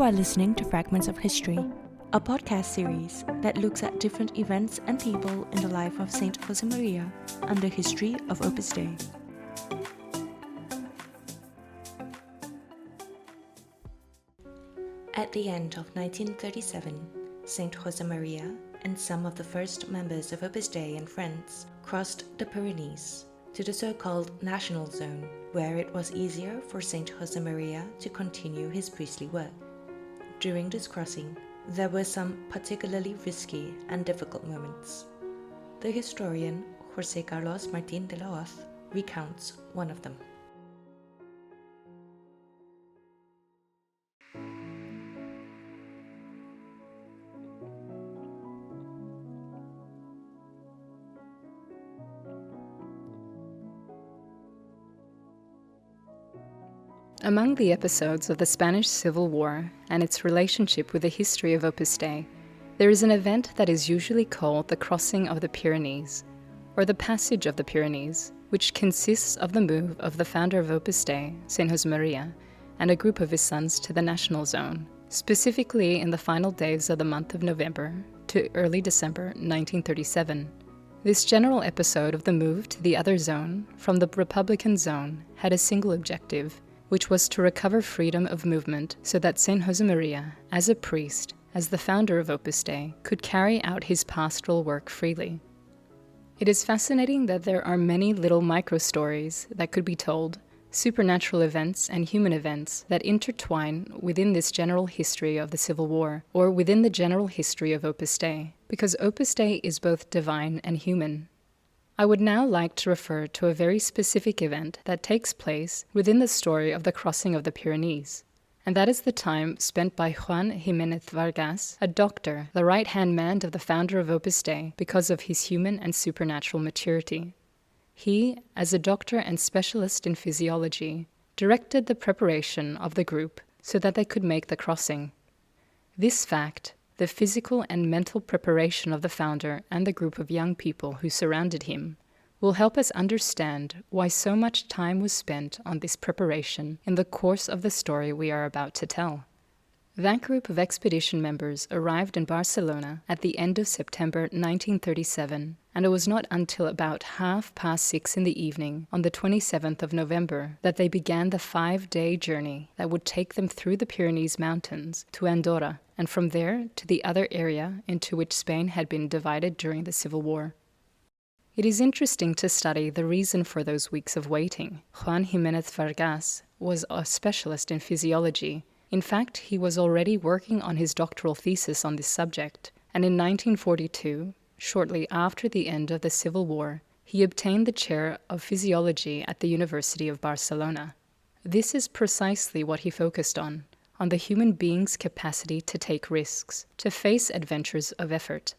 are listening to Fragments of History, a podcast series that looks at different events and people in the life of Saint Josemaría and the history of Opus Dei. At the end of 1937, Saint Josemaría and some of the first members of Opus Dei and friends crossed the Pyrenees to the so-called National Zone, where it was easier for Saint Josemaría to continue his priestly work. During this crossing, there were some particularly risky and difficult moments. The historian José Carlos Martín recounts one of them. Among the episodes of the Spanish Civil War and its relationship with the history of Opus Dei, there is an event that is usually called the Crossing of the Pyrenees, or the Passage of the Pyrenees, which consists of the move of the founder of Opus Dei, St Josemaría, and a group of his sons to the National Zone, specifically in the final days of the month of November to early December 1937. This general episode of the move to the other zone, from the Republican zone, had a single objective, which was to recover freedom of movement so that St Josemaría, as a priest, as the founder of Opus Dei, could carry out his pastoral work freely. It is fascinating that there are many little micro-stories that could be told, supernatural events and human events that intertwine within this general history of the Civil War, or within the general history of Opus Dei, because Opus Dei is both divine and human. I would now like to refer to a very specific event that takes place within the story of the crossing of the Pyrenees, and that is the time spent by Juan Jiménez Vargas, a doctor, the right-hand man of the founder of Opus Dei because of his human and supernatural maturity. He, as a doctor and specialist in physiology, directed the preparation of the group so that they could make the crossing. This fact, the physical and mental preparation of the founder and the group of young people who surrounded him, will help us understand why so much time was spent on this preparation in the course of the story we are about to tell. That group of expedition members arrived in Barcelona at the end of September 1937, and it was not until about 6:30 in the evening on the 27th of November that they began the 5-day journey that would take them through the Pyrenees Mountains to Andorra, and from there to the other area into which Spain had been divided during the Civil War. It is interesting to study the reason for those weeks of waiting. Juan Jiménez Vargas was a specialist in physiology. In fact, he was already working on his doctoral thesis on this subject, and in 1942, shortly after the end of the Civil War, he obtained the chair of physiology at the University of Barcelona. This is precisely what he focused on the human being's capacity to take risks, to face adventures of effort.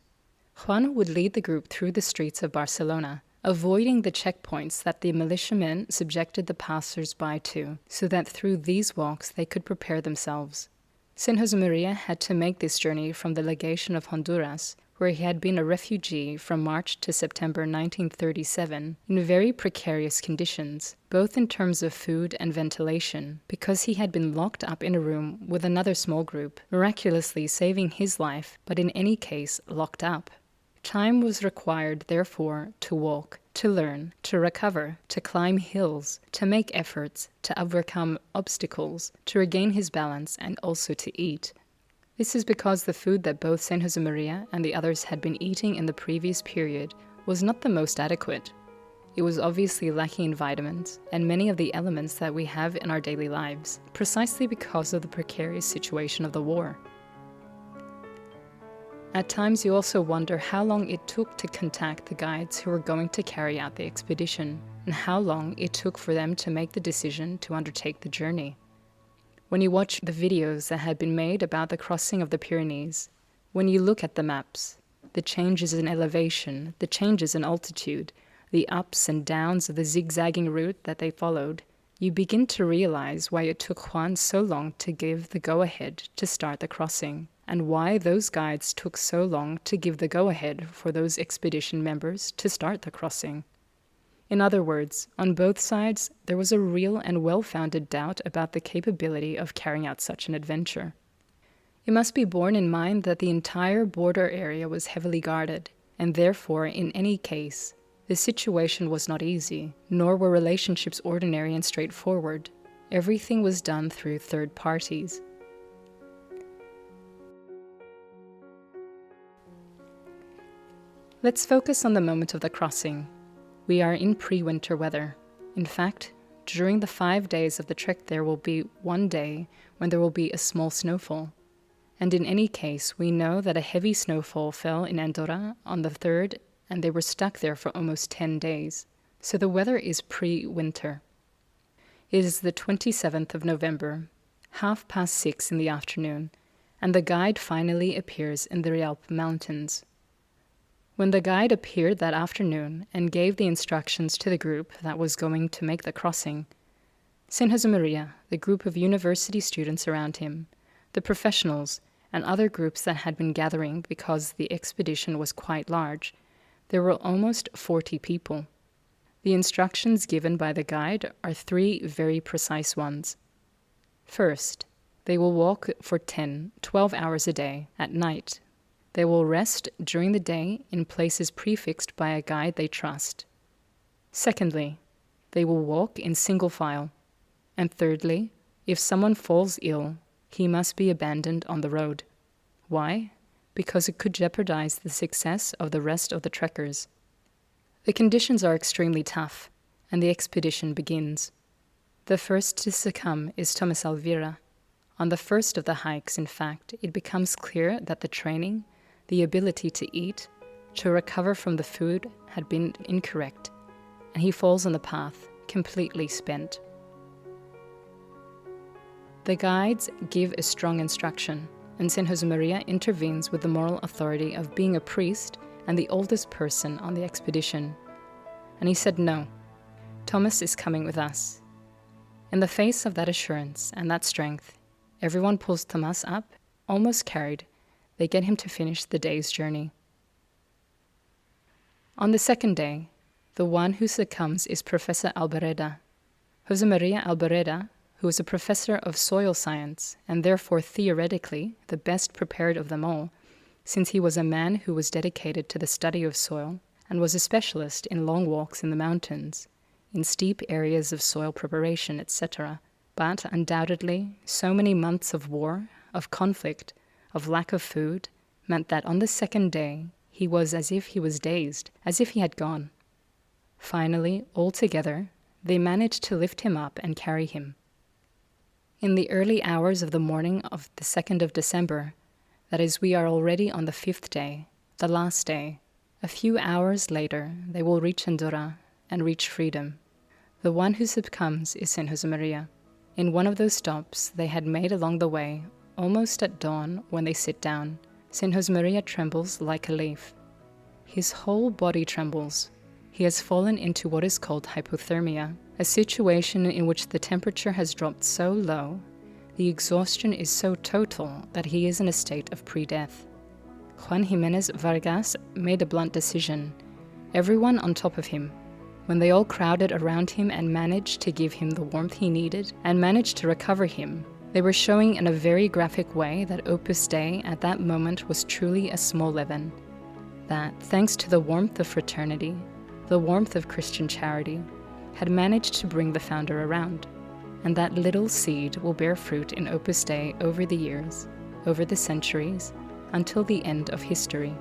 Juan would lead the group through the streets of Barcelona, avoiding the checkpoints that the militiamen subjected the passers-by to, so that through these walks they could prepare themselves. St Josemaría had to make this journey from the legation of Honduras, where he had been a refugee from March to September 1937, in very precarious conditions, both in terms of food and ventilation, because he had been locked up in a room with another small group, miraculously saving his life, but in any case locked up. Time was required, therefore, to walk, to learn, to recover, to climb hills, to make efforts, to overcome obstacles, to regain his balance, and also to eat. This is because the food that both St Josemaría and the others had been eating in the previous period was not the most adequate. It was obviously lacking in vitamins and many of the elements that we have in our daily lives, precisely because of the precarious situation of the war. At times you also wonder how long it took to contact the guides who were going to carry out the expedition, and how long it took for them to make the decision to undertake the journey. When you watch the videos that had been made about the crossing of the Pyrenees, when you look at the maps, the changes in elevation, the changes in altitude, the ups and downs of the zigzagging route that they followed, you begin to realize why it took Juan so long to give the go-ahead to start the crossing, and why those guides took so long to give the go-ahead for those expedition members to start the crossing. In other words, on both sides, there was a real and well-founded doubt about the capability of carrying out such an adventure. It must be borne in mind that the entire border area was heavily guarded, and therefore, in any case, the situation was not easy, nor were relationships ordinary and straightforward. Everything was done through third parties. Let's focus on the moment of the crossing. We are in pre-winter weather. In fact, during the 5 days of the trek there will be one day when there will be a small snowfall. And in any case, we know that a heavy snowfall fell in Andorra on the 3rd, and they were stuck there for almost 10 days. So the weather is pre-winter. It is the 27th of November, 6:30 in the afternoon, and the guide finally appears in the Rialp Mountains. When the guide appeared that afternoon and gave the instructions to the group that was going to make the crossing, St Josemaría, the group of university students around him, the professionals, and other groups that had been gathering because the expedition was quite large, there were almost 40 people. The instructions given by the guide are 3 very precise ones. First, they will walk for 12 hours a day at night. They will rest during the day in places prefixed by a guide they trust. Secondly, they will walk in single file. And thirdly, if someone falls ill, he must be abandoned on the road. Why? Because it could jeopardize the success of the rest of the trekkers. The conditions are extremely tough, and the expedition begins. The first to succumb is Thomas Alvira. On the first of the hikes, in fact, it becomes clear that the training, the ability to eat, to recover from the food had been incorrect, and he falls on the path, completely spent. The guides give a strong instruction, and St Josemaría intervenes with the moral authority of being a priest and the oldest person on the expedition. And he said, "No, Thomas is coming with us." In the face of that assurance and that strength, everyone pulls Thomas up, almost carried. They get him to finish the day's journey. On the second day, the one who succumbs is Professor Albareda. Josemaría Albareda, who was a professor of soil science and therefore theoretically the best prepared of them all, since he was a man who was dedicated to the study of soil and was a specialist in long walks in the mountains, in steep areas of soil preparation, etc. But undoubtedly, so many months of war, of conflict, of lack of food, meant that on the second day he was as if he was dazed, as if he had gone. Finally, all together, they managed to lift him up and carry him. In the early hours of the morning of the 2nd of December, that is, we are already on the 5th day, the last day, a few hours later they will reach Andorra and reach freedom. The one who succumbs is St Josemaría. In one of those stops they had made along the way, almost at dawn when they sit down, St Josemaría trembles like a leaf. His whole body trembles. He has fallen into what is called hypothermia, a situation in which the temperature has dropped so low, the exhaustion is so total that he is in a state of pre-death. Juan Jiménez Vargas made a blunt decision. Everyone on top of him. When they all crowded around him and managed to give him the warmth he needed and managed to recover him, they were showing in a very graphic way that Opus Dei at that moment was truly a small leaven. That, thanks to the warmth of fraternity, the warmth of Christian charity, had managed to bring the founder around, and that little seed will bear fruit in Opus Dei over the years, over the centuries, until the end of history.